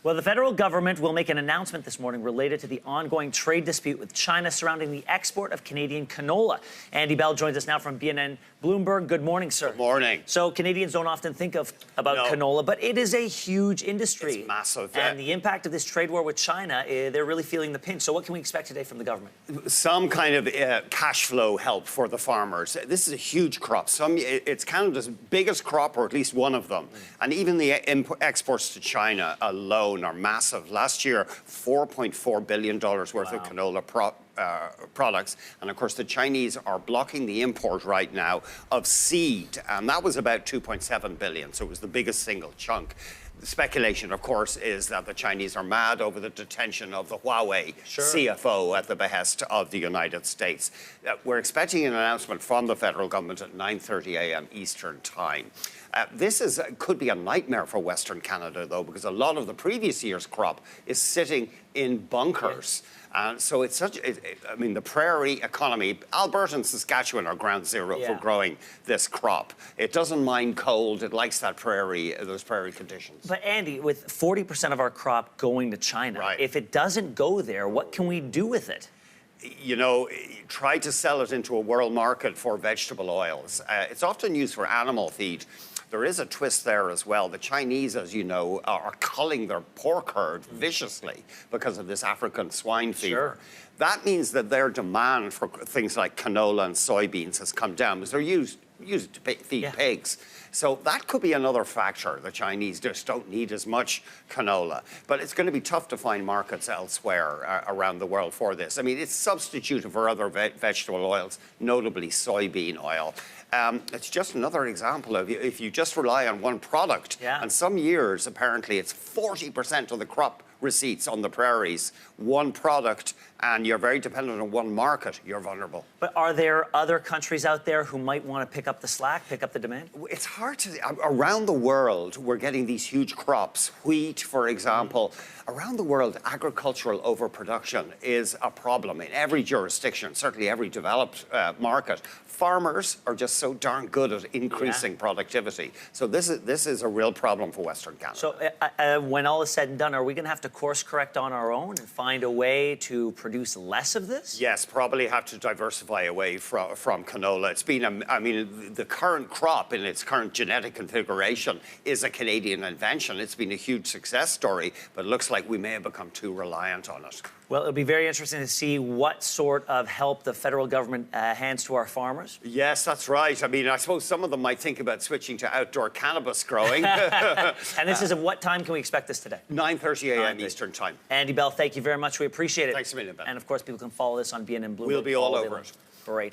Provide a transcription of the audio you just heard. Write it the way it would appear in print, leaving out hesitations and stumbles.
Well, the federal government will make an announcement this morning related to the ongoing trade dispute with China surrounding the export of Canadian canola. Andy Bell joins us now from BNN Bloomberg. Good morning, sir. Good morning. So Canadians don't often think about canola, but it is a huge industry. It's massive. And the impact of this trade war with China, they're really feeling the pinch. So what can we expect today from the government? Some kind of cash flow help for the farmers. This is a huge crop. It's Canada's biggest crop, or at least one of them. And even the exports to China alone are massive. Last year, $4.4 billion worth of canola products. And of course, the Chinese are blocking the import right now of seed. And that was about $2.7 billion. So it was the biggest single chunk. The speculation, of course, is that the Chinese are mad over the detention of the Huawei CFO at the behest of the United States. We're expecting an announcement from the federal government at 9:30 a.m. Eastern Time. This could be a nightmare for Western Canada, though, because a lot of the previous year's crop is sitting in bunkers. And so it's I mean, the prairie economy, Alberta and Saskatchewan are ground zero for growing this crop. It doesn't mind cold. It likes that those prairie conditions. But Andy, with 40% of our crop going to China, if it doesn't go there, what can we do with it? You know, try to sell it into a world market for vegetable oils. It's often used for animal feed. There is a twist there as well. The Chinese, as you know, are culling their pork herd viciously because of this African swine fever. That means that their demand for things like canola and soybeans has come down because they're used to feed pigs. So that could be another factor. The Chinese just don't need as much canola. But it's going to be tough to find markets elsewhere around the world for this. I mean, it's substituted for other vegetable oils, notably soybean oil. It's just another example of if you just rely on one product. And some years, apparently, it's 40% of the crop receipts on the prairies, one product, and you're very dependent on one market, you're vulnerable. But are there other countries out there who might want to pick up the slack, pick up the demand? It's hard to... Around the world, we're getting these huge crops. Wheat, for example. Around the world, agricultural overproduction is a problem in every jurisdiction, certainly every developed market. Farmers are just so darn good at increasing productivity. So this is a real problem for Western Canada. So when all is said and done, are we going to have to course correct on our own and find a way to produce less of this? Yes, probably have to diversify away from canola. It's been, I mean, the current crop in its current genetic configuration is a Canadian invention. It's been a huge success story, but it looks like we may have become too reliant on it. Well, it'll be very interesting to see what sort of help the federal government hands to our farmers. Yes, that's right. I mean, I suppose some of them might think about switching to outdoor cannabis growing. And this is at what time can we expect this today? 9:30 a.m. Eastern Time. Andy Bell, thank you very much. We appreciate it. Thanks a million, Ben. And of course, people can follow this on BNN Bloomberg. We'll be all over it. Great.